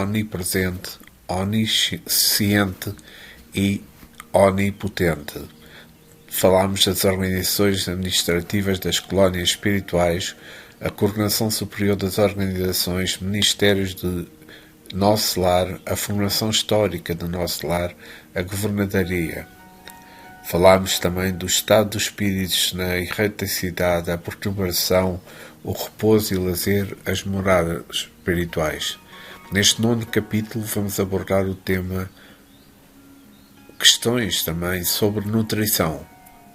onipresente, onisciente e onipotente. Falámos das organizações administrativas das colónias espirituais, a coordenação superior das organizações, ministérios de nosso lar, a formação histórica do nosso lar, a governadoria. Falámos também do estado dos espíritos na erraticidade, a perturbação, o repouso e o lazer, as moradas espirituais. Neste 9º capítulo vamos abordar o tema questões também sobre nutrição,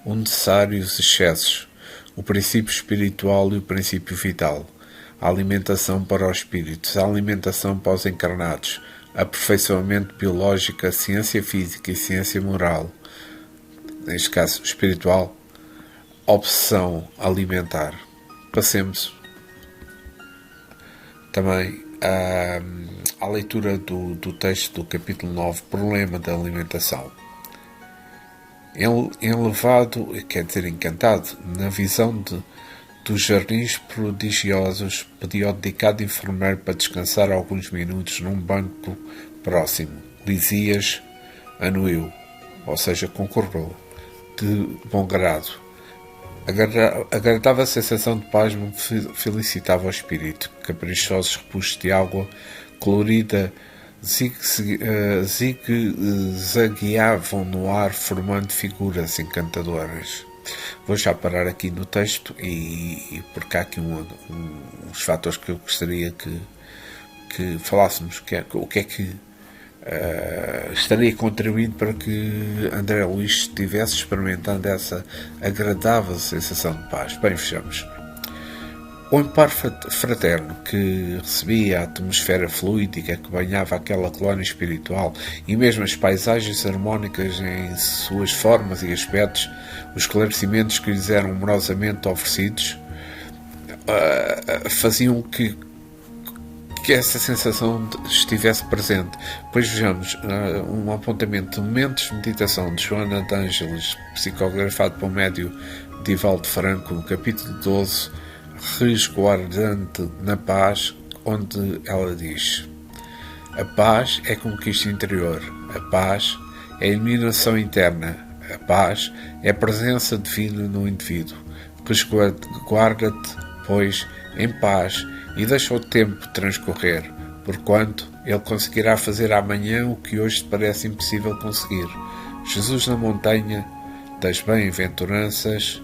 o necessário e os excessos, o princípio espiritual e o princípio vital, a alimentação para os espíritos, a alimentação para os encarnados, aperfeiçoamento biológico, a ciência física e ciência moral, neste caso espiritual, obsessão alimentar. Passemos também à leitura do texto do capítulo 9, problema da alimentação. Enlevado, quer dizer encantado, na visão dos jardins prodigiosos, pediu ao dedicado enfermeiro para descansar alguns minutos num banco próximo. Lisias anuiu, ou seja, concordou, de bom grado. Agradável a sensação de paz me felicitava o espírito. Caprichosos repuxos de água colorida zigue-zagueavam no ar, formando figuras encantadoras. Vou já parar aqui no texto porque há aqui uns fatores que eu gostaria que falássemos. O que é que estaria contribuindo para que André Luís estivesse experimentando essa agradável sensação de paz. Bem, fechamos. O amparo fraterno que recebia a atmosfera fluídica que banhava aquela colónia espiritual e mesmo as paisagens harmónicas em suas formas e aspectos, os esclarecimentos que lhes eram amorosamente oferecidos, faziam que essa sensação estivesse presente. Pois vejamos um apontamento de momentos de meditação de Joana de Ângeles, psicografado pelo médium Divaldo Franco, no capítulo 12, resguardante na paz, onde ela diz: a paz é conquista interior, a paz é iluminação interna, a paz é a presença divina no indivíduo. Resguarda-te, pois, em paz e deixa o tempo transcorrer, porquanto ele conseguirá fazer amanhã o que hoje te parece impossível conseguir. Jesus na montanha das bem-aventuranças,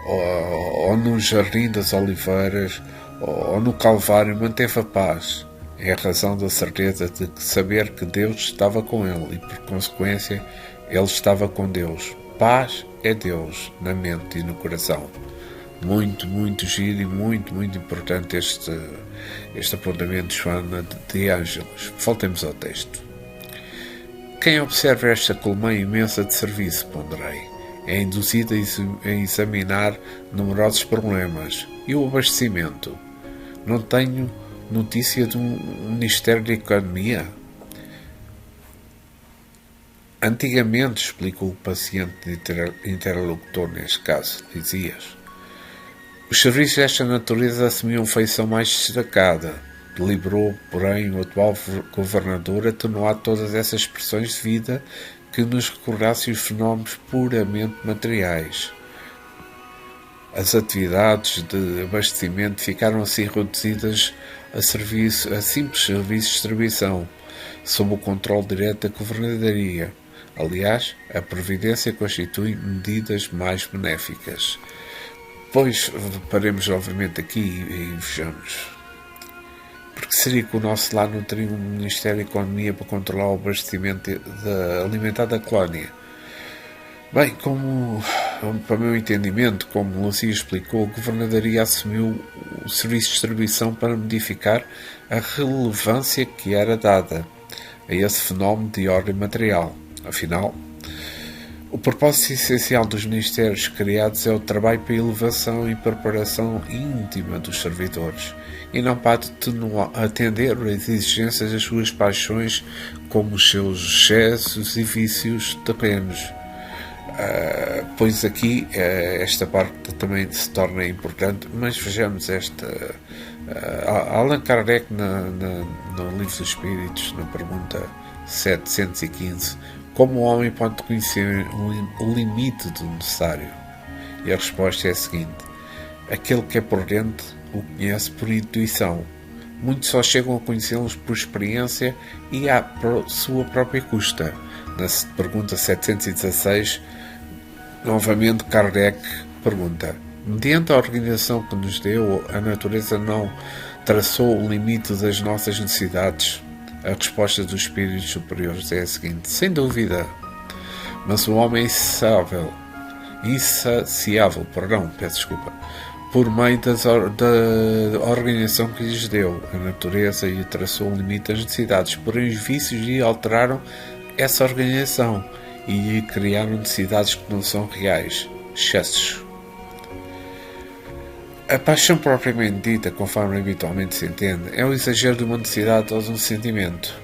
ou no jardim das oliveiras, ou no Calvário, manteve a paz. É a razão da certeza de saber que Deus estava com ele e, por consequência, ele estava com Deus. Paz é Deus na mente e no coração. Muito, muito giro e muito, muito importante este apontamento de Joana de Ângeles. Voltemos ao texto. Quem observa esta colmeia imensa de serviço, ponderei, é induzido a examinar numerosos problemas. E o abastecimento? Não tenho notícia de um Ministério da Economia? Antigamente, explicou o paciente interlocutor neste caso, dizias, os serviços desta natureza assumiam feição mais destacada. Deliberou, porém, o atual governador atenuar todas essas expressões de vida que nos recordassem os fenómenos puramente materiais. As atividades de abastecimento ficaram assim reduzidas a simples serviços de distribuição, sob o controle direto da governadoria. Aliás, a Previdência constitui medidas mais benéficas. Pois, paremos novamente aqui e vejamos. Porque seria que o nosso lar não teria um Ministério da Economia para controlar o abastecimento alimentar da colónia? Bem, para o meu entendimento, como Lucia explicou, a governadoria assumiu o serviço de distribuição para modificar a relevância que era dada a esse fenómeno de ordem material. Afinal, o propósito essencial dos ministérios criados é o trabalho para a elevação e preparação íntima dos servidores, e não para atender às exigências das suas paixões, como os seus excessos e vícios terrenos. Pois aqui esta parte também se torna importante, mas vejamos Allan Kardec, no Livro dos Espíritos, na pergunta 715, como o homem pode conhecer o limite do necessário? E a resposta é a seguinte: aquele que é por dentro o conhece por intuição. Muitos só chegam a conhecê-los por experiência e à sua própria custa. Na pergunta 716, novamente Kardec pergunta: mediante a organização que nos deu, a natureza não traçou o limite das nossas necessidades? A resposta dos espíritos superiores é a seguinte: sem dúvida, mas o homem é insaciável, por meio da organização que lhes deu. A natureza lhe traçou o limite das necessidades, porém os vícios lhe alteraram essa organização e lhe criaram necessidades que não são reais, excessos. A paixão propriamente dita, conforme habitualmente se entende, é o exagero de uma necessidade ou de um sentimento.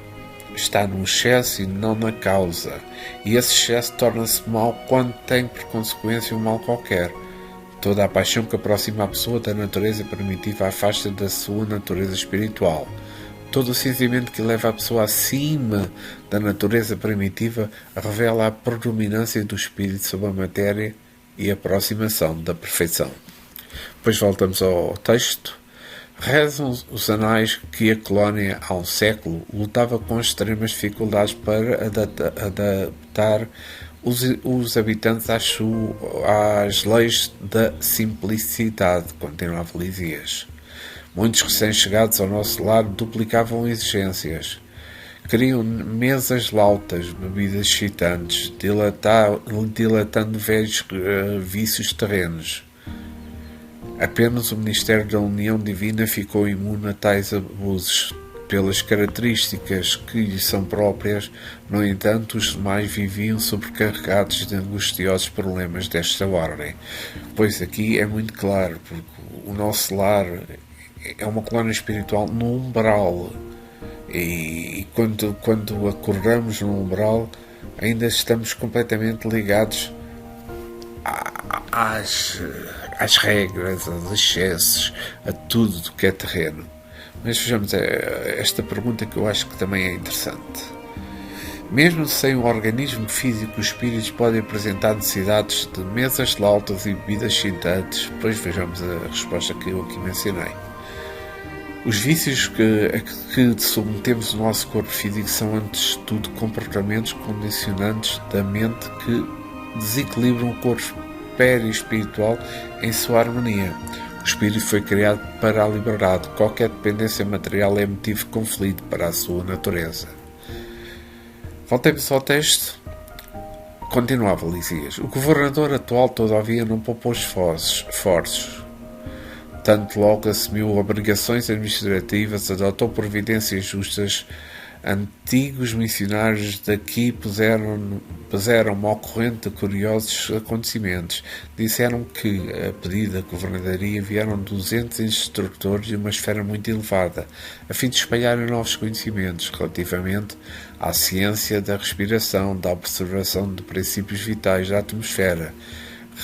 Está no excesso e não na causa, e esse excesso torna-se mau quando tem por consequência um mal qualquer. Toda a paixão que aproxima a pessoa da natureza primitiva afasta da sua natureza espiritual. Todo o sentimento que leva a pessoa acima da natureza primitiva revela a predominância do espírito sobre a matéria e a aproximação da perfeição. Depois voltamos ao texto. Rezam os anais que a colónia, há um século, lutava com extremas dificuldades para adaptar os habitantes às leis da simplicidade, continuava Lisias. Muitos recém-chegados ao nosso lar duplicavam exigências. Queriam mesas lautas, bebidas excitantes, dilatando velhos vícios terrenos. Apenas o Ministério da União Divina ficou imune a tais abusos. Pelas características que lhe são próprias, no entanto, os demais viviam sobrecarregados de angustiosos problemas desta ordem. Pois aqui é muito claro, porque o nosso lar é uma colónia espiritual no umbral. E quando acordamos no umbral, ainda estamos completamente ligados às regras, aos excessos, a tudo do que é terreno. Mas vejamos esta pergunta, que eu acho que também é interessante. Mesmo sem um organismo físico, os espíritos podem apresentar necessidades de mesas lautas e bebidas excitantes? Pois vejamos a resposta que eu aqui mencionei. Os vícios a que submetemos o nosso corpo físico são, antes de tudo, comportamentos condicionantes da mente que desequilibram o corpo perispiritual em sua harmonia. O espírito foi criado para a liberdade. Qualquer dependência material é motivo de conflito para a sua natureza. Voltemos ao texto. Continuava Lisias. O governador atual, todavia, não poupou esforços. Tanto logo assumiu obrigações administrativas, adotou providências justas. Antigos missionários daqui puseram-me ao corrente de curiosos acontecimentos. Disseram que, a pedido da governadoria, vieram 200 instrutores de uma esfera muito elevada, a fim de espalharem novos conhecimentos relativamente à ciência da respiração, da observação de princípios vitais da atmosfera.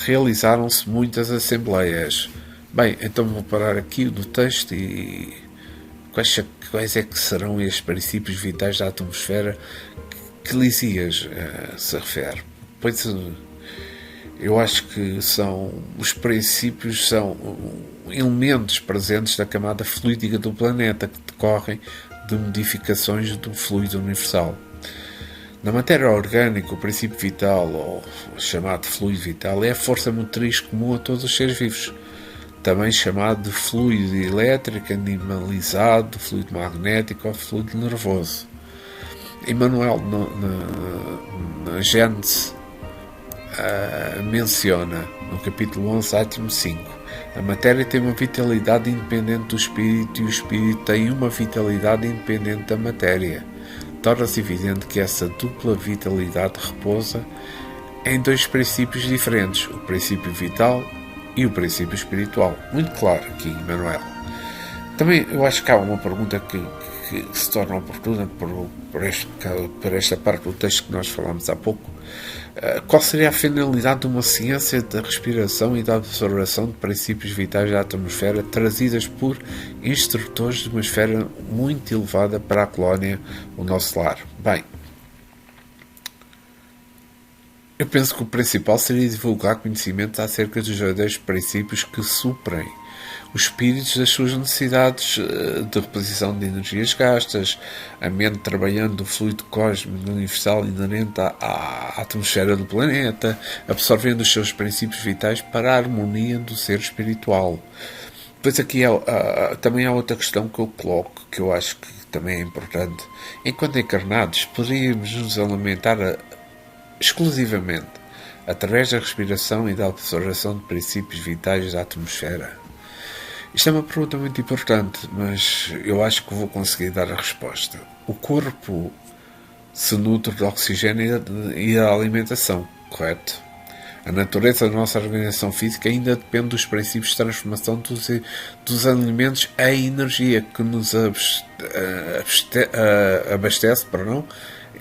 Realizaram-se muitas assembleias. Bem, então vou parar aqui no texto e quais é que serão estes princípios vitais da atmosfera que Lisias se refere? Pois eu acho que os princípios são elementos presentes da camada fluídica do planeta que decorrem de modificações do fluido universal. Na matéria orgânica, o princípio vital, ou chamado fluido vital, é a força motriz comum a todos os seres vivos, também chamado de fluido elétrico, animalizado, fluido magnético ou fluido nervoso. Emmanuel, na Gênesis, menciona, no capítulo 11, átimo 5, a matéria tem uma vitalidade independente do espírito e o espírito tem uma vitalidade independente da matéria. Torna-se evidente que essa dupla vitalidade repousa em dois princípios diferentes, o princípio vital e o princípio espiritual. Muito claro aqui, Manuel. Também eu acho que há uma pergunta que que se torna oportuna por esta parte do texto que nós falámos há pouco. Qual seria a finalidade de uma ciência da respiração e da observação de princípios vitais da atmosfera trazidas por instrutores de uma esfera muito elevada para a colónia, o nosso lar? Bem, eu penso que o principal seria divulgar conhecimento acerca dos verdadeiros princípios que suprem os espíritos das suas necessidades de reposição de energias gastas, a mente trabalhando o fluido cósmico universal inerente à atmosfera do planeta, absorvendo os seus princípios vitais para a harmonia do ser espiritual. Depois aqui também há outra questão que eu coloco, que eu acho que também é importante. Enquanto encarnados, poderíamos nos alimentar exclusivamente através da respiração e da observação de princípios vitais da atmosfera? Isto é uma pergunta muito importante, mas eu acho que vou conseguir dar a resposta. O corpo se nutre de oxigênio e da alimentação, correto? A natureza da nossa organização física ainda depende dos princípios de transformação dos alimentos em energia que nos abastece,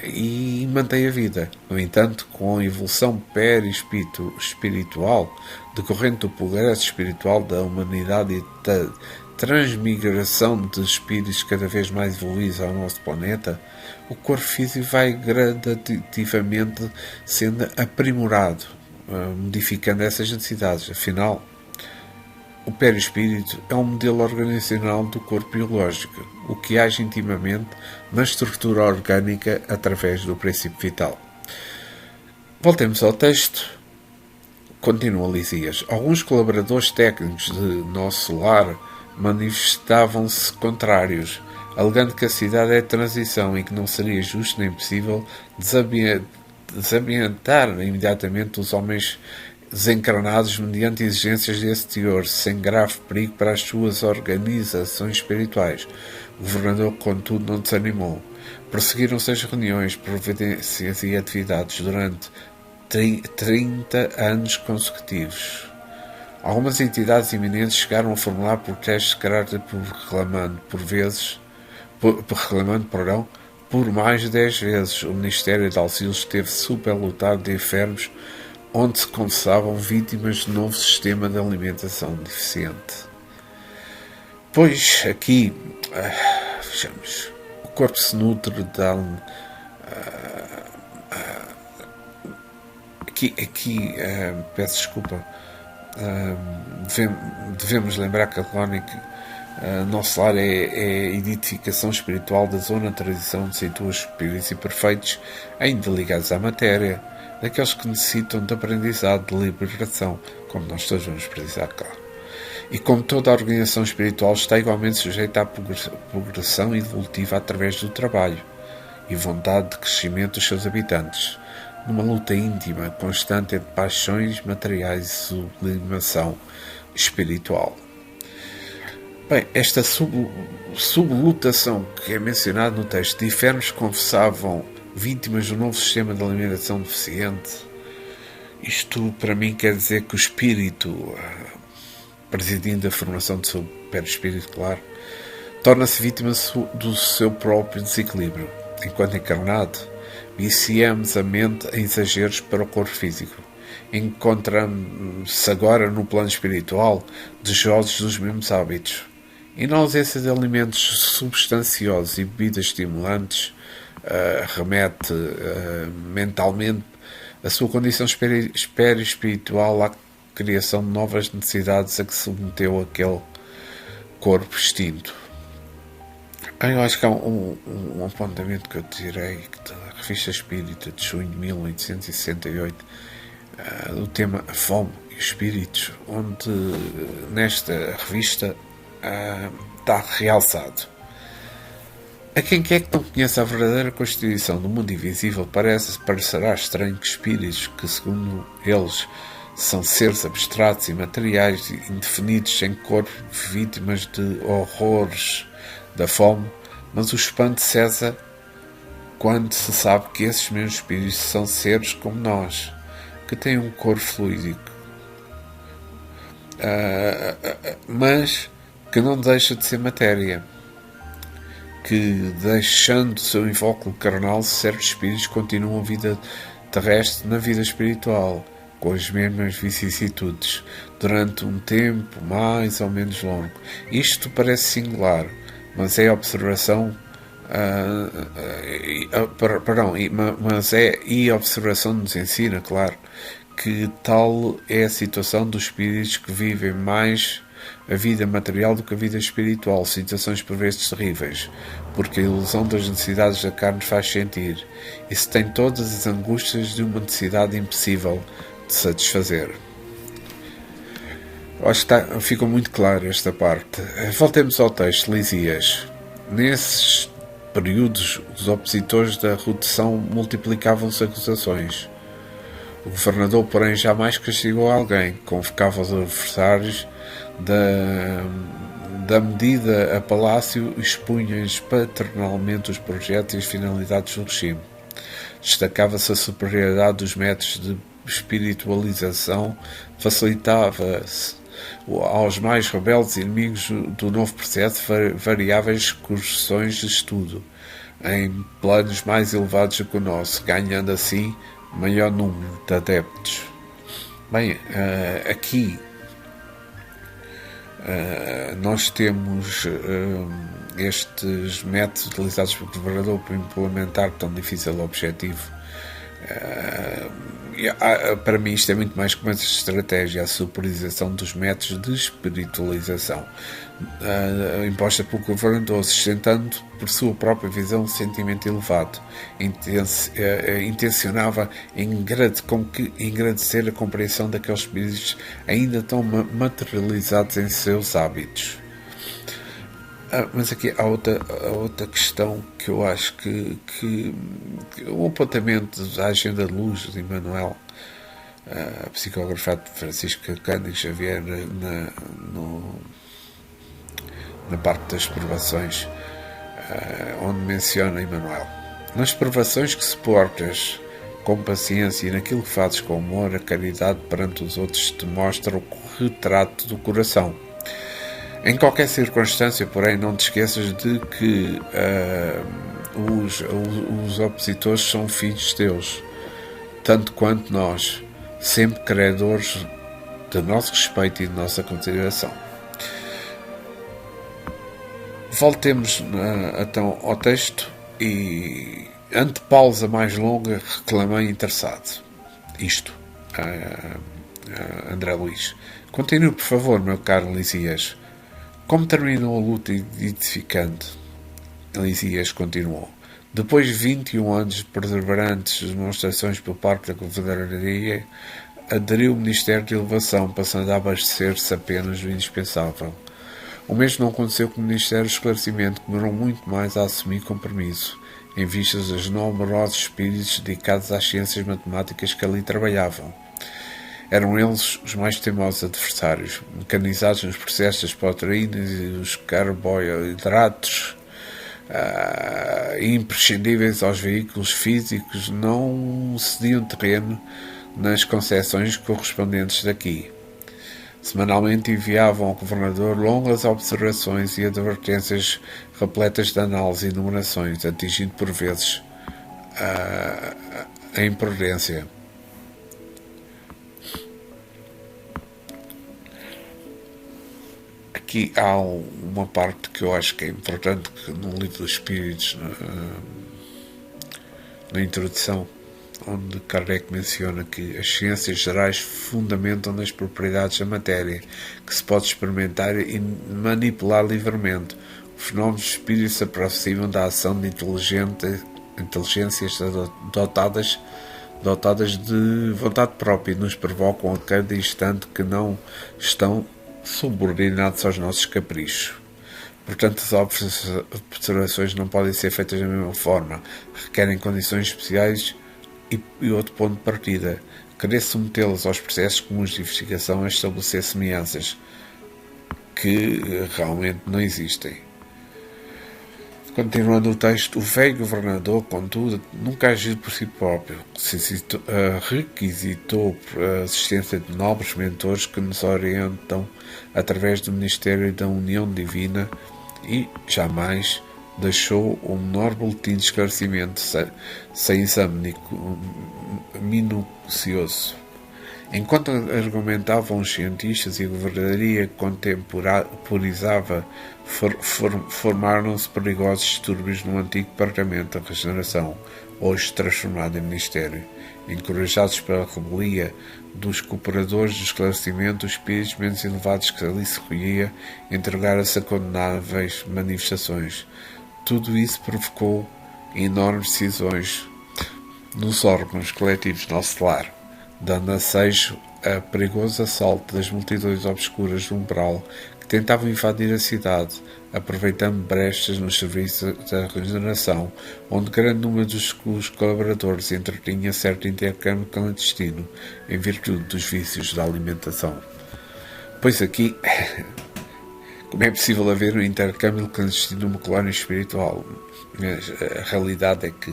e mantém a vida. No entanto, com a evolução perispiritual decorrente do progresso espiritual da humanidade e da transmigração de espíritos cada vez mais evoluídos ao nosso planeta, o corpo físico vai gradativamente sendo aprimorado, modificando essas necessidades. Afinal, o perispírito é um modelo organizacional do corpo biológico, o que age intimamente na estrutura orgânica através do princípio vital. Voltemos ao texto. Continua Lisias. Alguns colaboradores técnicos de nosso lar manifestavam-se contrários, alegando que a cidade é de transição e que não seria justo nem possível desambientar imediatamente os homens desencarnados mediante exigências desse teor, sem grave perigo para as suas organizações espirituais. O governador, contudo, não desanimou. Prosseguiram-se as reuniões, providências e atividades durante 30 anos consecutivos. Algumas entidades eminentes chegaram a formular protestos de caráter reclamando por mais de 10 vezes. O Ministério de Auxílios esteve superlotado de enfermos onde se confessavam vítimas de novo sistema de alimentação deficiente. Pois, aqui, vejamos, o corpo se nutre de peço desculpa, devemos lembrar que a colónia nosso lar é a edificação espiritual da zona de transição de situa espíritos imperfeitos ainda ligados à matéria, daqueles que necessitam de aprendizado, de liberação, como nós todos vamos precisar, claro. E como toda a organização espiritual está igualmente sujeita à progressão evolutiva através do trabalho e vontade de crescimento dos seus habitantes, numa luta íntima, constante entre paixões materiais e sublimação espiritual. Bem, esta sublutação que é mencionada no texto de enfermos que confessavam vítimas do novo sistema de alimentação deficiente, isto para mim quer dizer que o espírito, presidindo a formação do seu perispírito, claro, torna-se vítima do seu próprio desequilíbrio. Enquanto encarnado, viciamos a mente em exageros para o corpo físico. Encontramos-se agora no plano espiritual desejosos dos mesmos hábitos. E na ausência de alimentos substanciosos e bebidas estimulantes, remete mentalmente a sua condição espiritual à criação de novas necessidades a que submeteu aquele corpo extinto. Eu acho que há um apontamento que eu tirei da Revista Espírita de junho de 1868, do tema A Fome e os Espíritos, onde nesta revista está realçado: a quem quer que não conheça a verdadeira constituição do mundo invisível, parecerá estranho que espíritos, que segundo eles são seres abstratos e materiais, indefinidos, sem corpo, vítimas de horrores da fome, mas o espanto cessa quando se sabe que esses mesmos espíritos são seres como nós, que têm um corpo fluídico, mas que não deixa de ser matéria, que, deixando o seu invólucro carnal, certos espíritos continuam a vida terrestre na vida espiritual, com as mesmas vicissitudes, durante um tempo mais ou menos longo. Isto parece singular, mas é observação. E a observação nos ensina, claro, que tal é a situação dos espíritos que vivem mais a vida material do que a vida espiritual, situações por vezes terríveis, porque a ilusão das necessidades da carne faz sentir, e se tem todas as angústias de uma necessidade impossível de satisfazer. Acho que ficou muito claro esta parte. Voltemos ao texto, Lisias. Nesses períodos, os opositores da redução multiplicavam-se acusações. O governador, porém, jamais castigou alguém, convocava os adversários da medida a palácio e expunha-lhes paternalmente os projetos e as finalidades do regime. Destacava-se a superioridade dos métodos de espiritualização, facilitava-se aos mais rebeldes inimigos do novo processo variáveis excursões de estudo, em planos mais elevados do que o nosso, ganhando assim maior número de adeptos. Bem, aqui nós temos estes métodos utilizados pelo governador para implementar tão difícil objetivo. Para mim isto é muito mais que uma estratégia, a superiorização dos métodos de espiritualização imposta pelo governador, sustentando por sua própria visão um sentimento elevado. Intencionava engrandecer a compreensão daqueles espíritos ainda tão materializados em seus hábitos. Mas aqui há outra questão que eu acho que o apontamento da Agenda de Luz de Emmanuel, psicografado por Francisco Cândido Xavier na parte das provações, onde menciona Emmanuel: nas provações que suportas com paciência e naquilo que fazes com amor, a caridade perante os outros te mostra o retrato do coração. Em qualquer circunstância, porém, não te esqueças de que os opositores são filhos teus, tanto quanto nós, sempre credores de nosso respeito e de nossa consideração. Voltemos então ao texto e, ante pausa mais longa, reclamei interessado. Isto, André Luís. Continue, por favor, meu caro Lisias. Como terminou a luta edificante? Lisias continuou. Depois de 21 anos de perseverantes demonstrações por parte da Governadoria, aderiu o Ministério de Elevação, passando a abastecer-se apenas do indispensável. O mesmo não aconteceu com o Ministério do Esclarecimento, que demorou muito mais a assumir compromisso, em vistas dos numerosos espíritos dedicados às ciências matemáticas que ali trabalhavam. Eram eles os mais teimosos adversários, mecanizados nos processos das proteínas e dos carboidratos, imprescindíveis aos veículos físicos, não cediam terreno nas concessões correspondentes daqui. Semanalmente enviavam ao governador longas observações e advertências repletas de análise e enumerações, atingindo por vezes a imprudência. Aqui há uma parte que eu acho que é importante, que no Livro dos Espíritos, na introdução, onde Kardec menciona que as ciências gerais fundamentam nas propriedades da matéria, que se pode experimentar e manipular livremente. Os fenómenos dos espíritos se aproximam da ação de inteligências dotadas de vontade própria e nos provocam a cada instante que não estão subordinados aos nossos caprichos. Portanto, as observações não podem ser feitas da mesma forma, requerem condições especiais e outro ponto de partida. Querer submetê-las aos processos comuns de investigação é estabelecer semelhanças que realmente não existem. Continuando o texto, o velho governador, contudo, nunca agiu por si próprio, requisitou a assistência de nobres mentores que nos orientam através do Ministério da União Divina e jamais deixou o menor boletim de esclarecimento sem exame minucioso. Enquanto argumentavam os cientistas e a governaria contemporizava, formaram-se perigosos distúrbios no antigo Parlamento da Regeneração, hoje transformado em Ministério. Encorajados pela rebelia dos cooperadores do esclarecimento, os espíritos menos elevados que ali se recolhia entregaram-se a condenáveis manifestações. Tudo isso provocou enormes decisões nos órgãos coletivos nosso lar, dando ensejo a perigoso assalto das multidões obscuras do umbral que tentavam invadir a cidade, aproveitando brechas nos serviços da regeneração, onde grande número dos colaboradores entretinha certo intercâmbio clandestino em virtude dos vícios da alimentação. Pois aqui, como é possível haver um intercâmbio clandestino numa colónia espiritual? Mas a realidade é que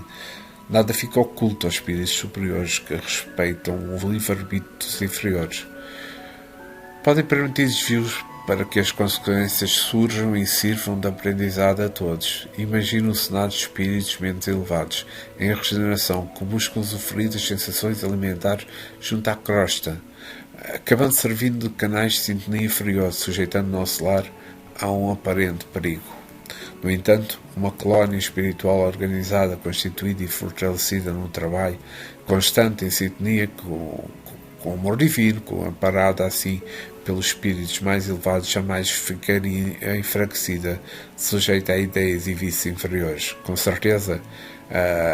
nada fica oculto aos espíritos superiores que respeitam o livre-arbítrio dos inferiores. Podem permitir desvios para que as consequências surjam e sirvam de aprendizado a todos. Imagine um cenário de espíritos menos elevados, em regeneração, que buscam usufruir das sensações alimentares junto à crosta, acabando servindo de canais de sintonia inferior, sujeitando o nosso lar a um aparente perigo. No entanto, uma colónia espiritual organizada, constituída e fortalecida num trabalho constante em sintonia com o amor divino, amparada assim pelos espíritos mais elevados, jamais ficaria enfraquecida, sujeita a ideias e vícios inferiores. Com certeza,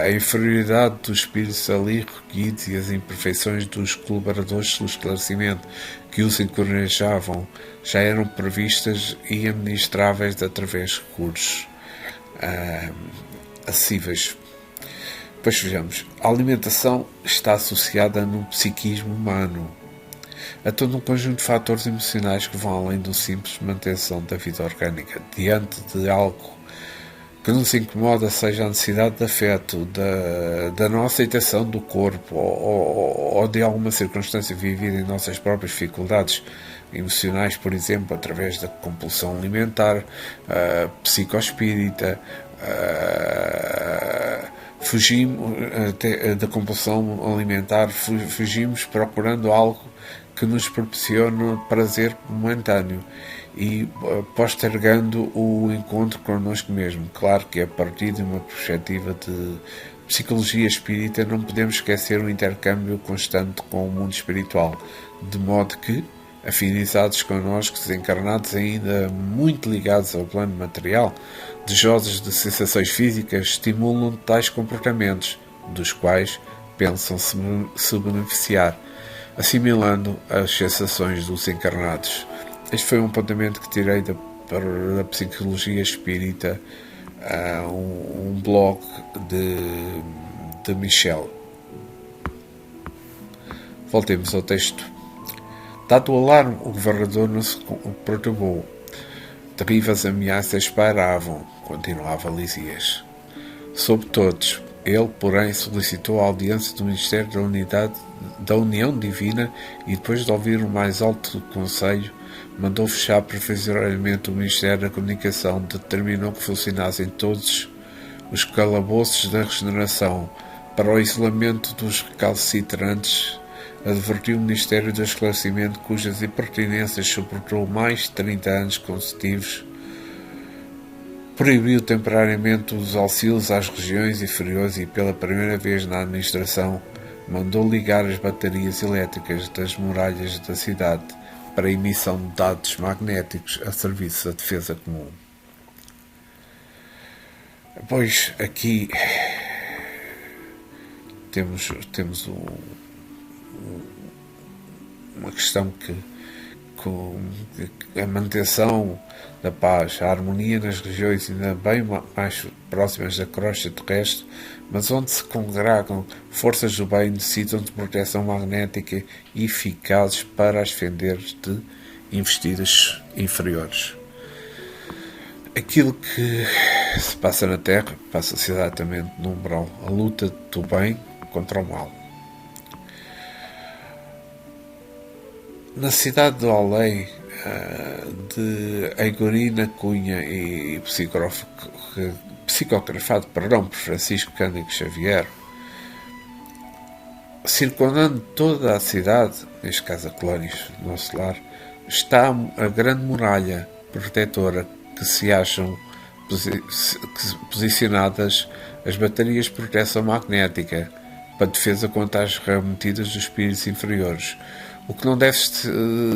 a inferioridade dos espíritos ali recolhidos e as imperfeições dos colaboradores do esclarecimento que os encorajavam já eram previstas e administráveis através de recursos acessíveis. Pois vejamos, a alimentação está associada no psiquismo humano a todo um conjunto de fatores emocionais que vão além do simples manutenção da vida orgânica. Diante de algo que nos incomoda, seja a necessidade de afeto, da não aceitação do corpo ou de alguma circunstância vivida em nossas próprias dificuldades emocionais, por exemplo, através da compulsão alimentar, psicoespírita, fugimos da compulsão alimentar, fugimos procurando algo que nos proporciona prazer momentâneo e postergando o encontro connosco mesmo. Claro que a partir de uma perspectiva de psicologia espírita não podemos esquecer o intercâmbio constante com o mundo espiritual, de modo que, afinizados connosco, desencarnados ainda muito ligados ao plano material, desejosos de sensações físicas, estimulam tais comportamentos, dos quais pensam se beneficiar, assimilando as sensações dos encarnados. Este foi um apontamento que tirei da psicologia espírita, um blog de Michel. Voltemos ao texto. Dado o alarme, o governador não se perturbou. Terríveis ameaças pairavam, continuava Lisias, sobre todos. Ele, porém, solicitou a audiência do Ministério da União Divina e, depois de ouvir o mais alto conselho, mandou fechar provisoriamente o Ministério da Comunicação, determinou que funcionassem todos os calabouços da regeneração para o isolamento dos recalcitrantes, advertiu o Ministério do Esclarecimento, cujas impertinências suportou mais de 30 anos consecutivos, proibiu temporariamente os auxílios às regiões inferiores e, pela primeira vez na administração, mandou ligar as baterias elétricas das muralhas da cidade para a emissão de dados magnéticos a serviço da defesa comum. Pois aqui temos uma questão que a manutenção da paz, a harmonia nas regiões ainda bem mais próximas da crosta terrestre, mas onde se congregam forças do bem, necessitam de proteção magnética eficazes para as defender de investidas inferiores. Aquilo que se passa na Terra passa-se exatamente no umbral, a luta do bem contra o mal. Na cidade do além, de Eigorina Cunha e psicografado por Francisco Cândido Xavier, circundando toda a cidade, neste caso a colónia nosso lar, está a grande muralha protetora que se acham posicionadas as baterias de proteção magnética para defesa contra as remetidas dos espíritos inferiores. O que não deve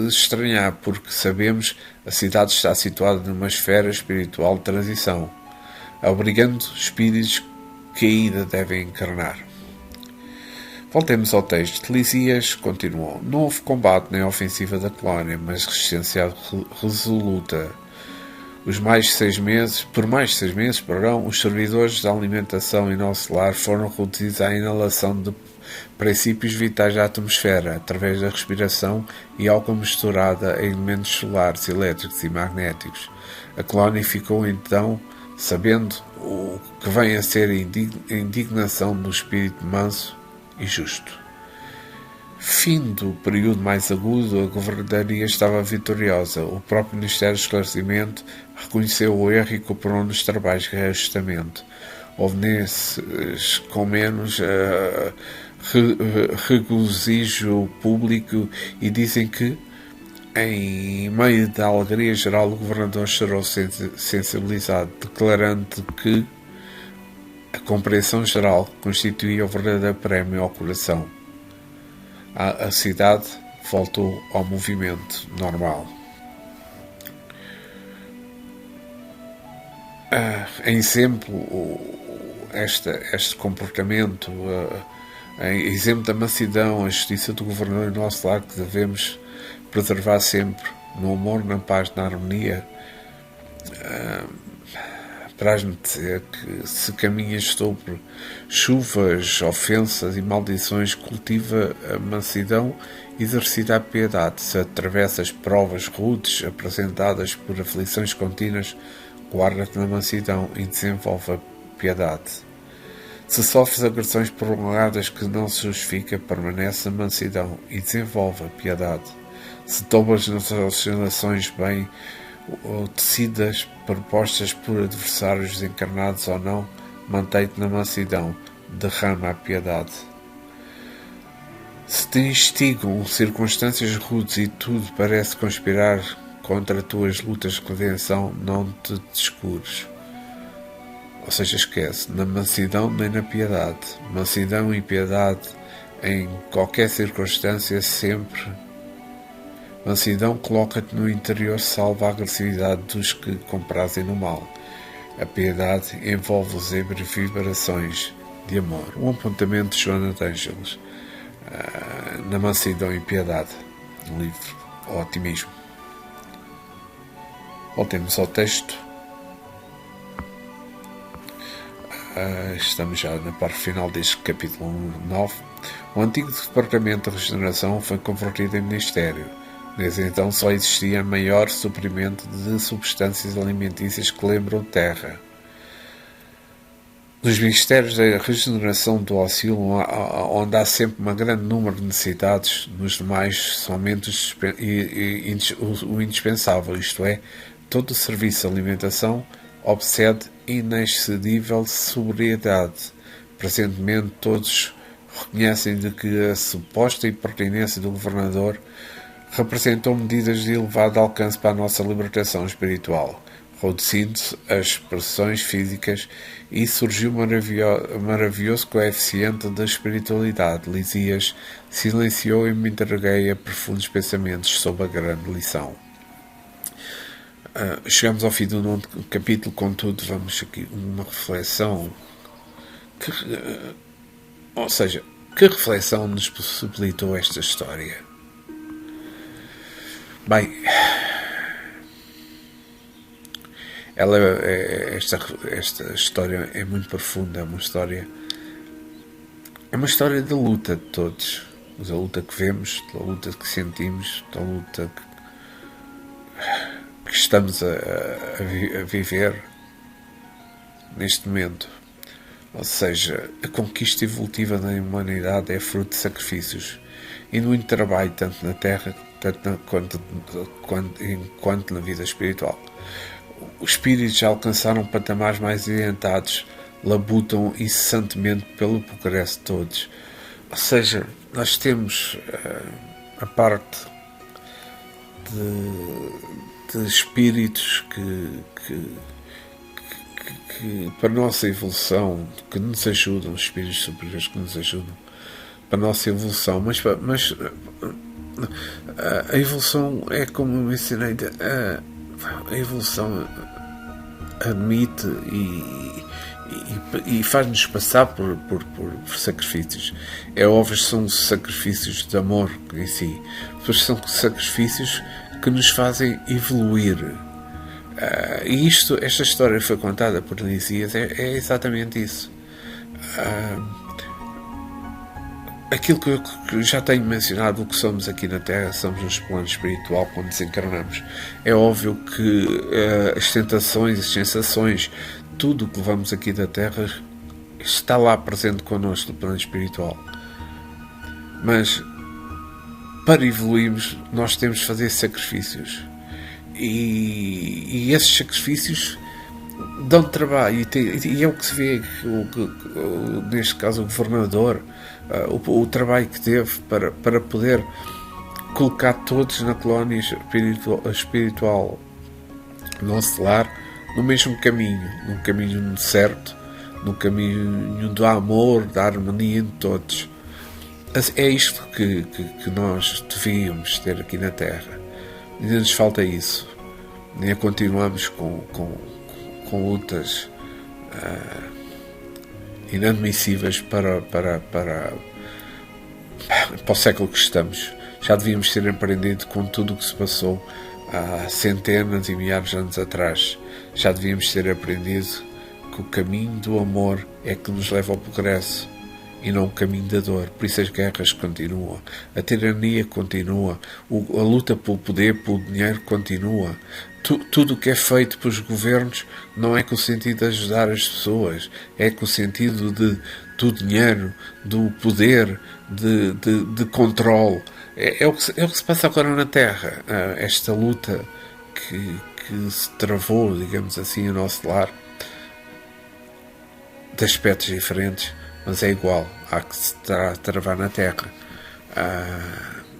estranhar, porque sabemos a cidade está situada numa esfera espiritual de transição, obrigando espíritos que ainda devem encarnar. Voltemos ao texto. Lisias continuou. Não houve combate nem ofensiva da colónia, mas resistência resoluta. Por mais de 6 meses, os servidores da alimentação em nosso lar foram reduzidos à inalação de princípios vitais da atmosfera, através da respiração e álcool misturada a elementos solares, elétricos e magnéticos. A colónia ficou então sabendo o que vem a ser a indignação do espírito manso e justo. Fim do período mais agudo, a governadoria estava vitoriosa. O próprio Ministério do Esclarecimento reconheceu o erro e cooperou nos trabalhos de reajustamento. Houve nesses com menos regozijo público e dizem que, em meio da alegria geral, o governador chorou sensibilizado, declarando que a compreensão geral constituía o verdadeiro prémio ao coração. A cidade voltou ao movimento normal. Em exemplo, este comportamento, em exemplo da mansidão, a justiça do governador em nosso lar, que devemos preservar sempre, no amor, na paz, na harmonia, traz-me dizer que se caminhas sobre chuvas, ofensas e maldições, cultiva a mansidão e exercita a piedade. Se atravessas provas rudes apresentadas por aflições contínuas, guarda-te na mansidão e desenvolve a piedade. Se sofres agressões prolongadas que não se justifica, permanece na mansidão e desenvolve a piedade. Se tombas nas oscilações bem ou tecidas propostas por adversários desencarnados ou não, mantém-te na mansidão, derrama a piedade. Se te instigam circunstâncias rudes e tudo parece conspirar contra tuas lutas de redenção, não te descures. Ou seja, esquece, na mansidão nem na piedade. Mansidão e piedade em qualquer circunstância, sempre. Mansidão coloca-te no interior, salva a agressividade dos que comprazem no mal. A piedade envolve os vibrações de amor. Um apontamento de Joana de Ângeles, na mansidão e piedade, no livro O Otimismo. Voltemos ao texto. Estamos já na parte final deste capítulo 9. O antigo Departamento de Regeneração foi convertido em Ministério. Desde então só existia maior suprimento de substâncias alimentícias que lembram terra. Nos ministérios da regeneração do auxílio, onde há sempre um grande número de necessidades, nos demais somente o indispensável, isto é, todo o serviço de alimentação obsede inexcedível sobriedade. Presentemente todos reconhecem de que a suposta impertinência do governador representou medidas de elevado alcance para a nossa libertação espiritual, reduzindo-se as expressões físicas, e surgiu o maravilhoso coeficiente da espiritualidade. Lisias silenciou e me entreguei a profundos pensamentos sobre a grande lição. Chegamos ao fim do 9º capítulo, contudo, vamos aqui uma reflexão. Que reflexão nos possibilitou esta história? Bem, esta história é muito profunda, é uma história da luta de todos, da luta que vemos, da luta que sentimos, da luta que estamos a viver neste momento. Ou seja, a conquista evolutiva da humanidade é fruto de sacrifícios e muito trabalho, tanto na Terra tanto quanto na vida espiritual. Os espíritos já alcançaram patamares mais adiantados, labutam incessantemente pelo progresso de todos. Ou seja, nós temos a parte de espíritos que para a nossa evolução, que nos ajudam, espíritos superiores que nos ajudam para a nossa evolução, mas a evolução é como eu mencionei, a evolução admite e faz-nos passar por sacrifícios. É óbvio que são sacrifícios de amor em si, mas são sacrifícios que nos fazem evoluir. E esta história foi contada por Lisias, é exatamente isso. Aquilo que eu já tenho mencionado, o que somos aqui na Terra, somos no plano espiritual quando desencarnamos. É óbvio que as tentações, as sensações, tudo o que levamos aqui da Terra está lá presente connosco no plano espiritual. Mas para evoluirmos, nós temos de fazer sacrifícios. E esses sacrifícios dão trabalho. E é o que se vê, neste caso, o governador, o trabalho que teve para poder colocar todos na colónia espiritual nosso lar no mesmo caminho, num caminho certo, no caminho do amor, da harmonia entre todos. É isto que nós devíamos ter aqui na Terra. Ainda nos falta isso. Ainda continuamos com lutas inadmissíveis para o século que estamos. Já devíamos ter aprendido com tudo o que se passou há centenas e milhares de anos atrás. Já devíamos ter aprendido que o caminho do amor é que nos leva ao progresso e não o caminho da dor. Por isso as guerras continuam, a tirania continua, a luta pelo poder, pelo dinheiro continua. Tudo o que é feito pelos governos não é com o sentido de ajudar as pessoas, é com o sentido do dinheiro, do poder, de controle. É o que se passa agora na Terra. Esta luta que se travou, digamos assim, ao nosso lar, de aspectos diferentes, mas é igual à que se travar na Terra.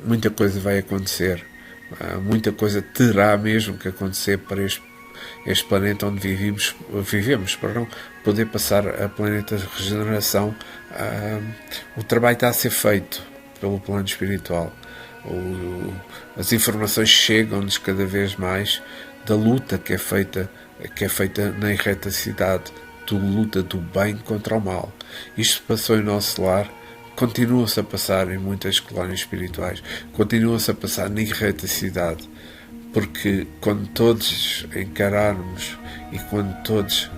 Muita coisa vai acontecer, muita coisa terá mesmo que acontecer para este planeta onde vivemos para poder passar a planeta de regeneração. O trabalho está a ser feito pelo plano espiritual. As informações chegam-nos cada vez mais da luta que é feita na erreticidade, da luta do bem contra o mal. Isto passou em nosso lar, continua-se a passar em muitas colónias espirituais, continua-se a passar na erreticidade, porque quando todos encararmos e quando todos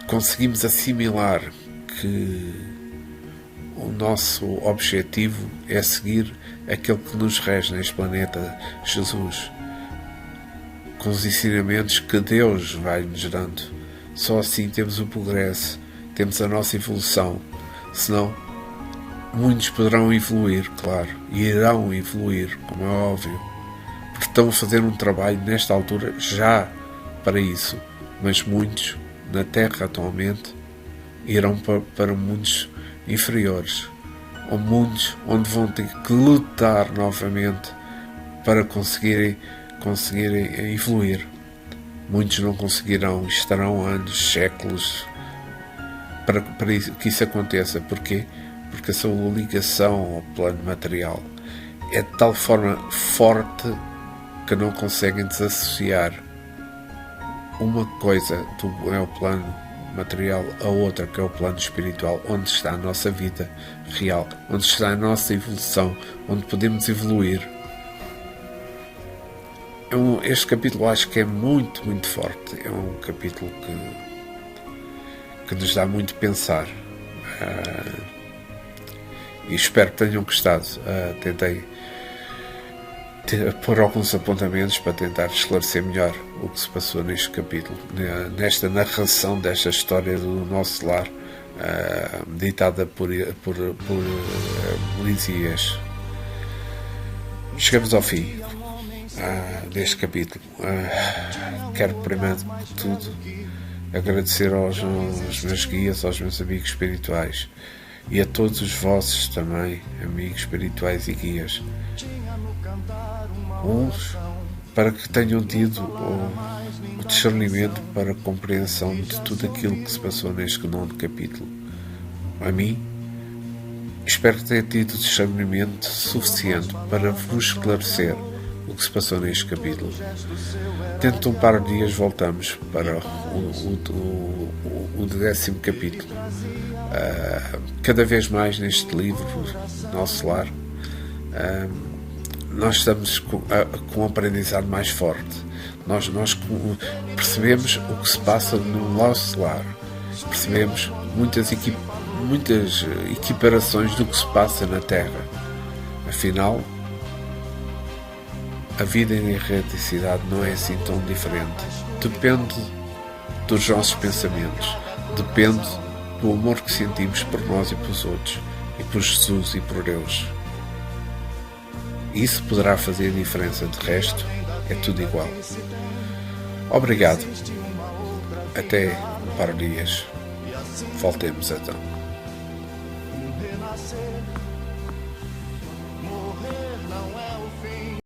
conseguimos assimilar que o nosso objetivo é seguir aquele que nos rege neste planeta, Jesus, com os ensinamentos que Deus vai nos dando. Só assim temos o progresso, temos a nossa evolução. Senão, muitos poderão evoluir, claro, e irão evoluir, como é óbvio, porque estão a fazer um trabalho nesta altura já para isso. Mas muitos, na Terra atualmente, irão para mundos inferiores, ou mundos onde vão ter que lutar novamente para conseguirem evoluir. Muitos não conseguirão, estarão anos, séculos para que isso aconteça. Porquê? Porque a sua ligação ao plano material é de tal forma forte que não conseguem desassociar uma coisa é o plano material, a outra que é o plano espiritual, onde está a nossa vida real, onde está a nossa evolução, onde podemos evoluir. Este capítulo acho que é muito, muito forte. É um capítulo que nos dá muito a pensar. E espero que tenham gostado. Tentei pôr alguns apontamentos para tentar esclarecer melhor o que se passou neste capítulo, nesta narração desta história do nosso lar, ditada por Lisias. Chegamos ao fim deste capítulo. Quero primeiro de tudo agradecer aos meus guias, aos meus amigos espirituais e a todos os vossos também, amigos espirituais e guias. Uns para que tenham tido o discernimento para a compreensão de tudo aquilo que se passou neste 9º capítulo. A mim, espero que tenha tido discernimento suficiente para vos esclarecer o que se passou neste capítulo. Dentro de um par de dias voltamos para o 10º capítulo. Cada vez mais neste livro, Nosso Lar, nós estamos com um aprendizado mais forte. Nós percebemos o que se passa no nosso lar. Percebemos muitas equiparações do que se passa na Terra. Afinal, a vida em erraticidade não é assim tão diferente. Depende dos nossos pensamentos. Depende do amor que sentimos por nós e pelos outros. E por Jesus e por Deus. Isso poderá fazer diferença. De resto, é tudo igual. Obrigado. Até um par de dias. Voltemos então.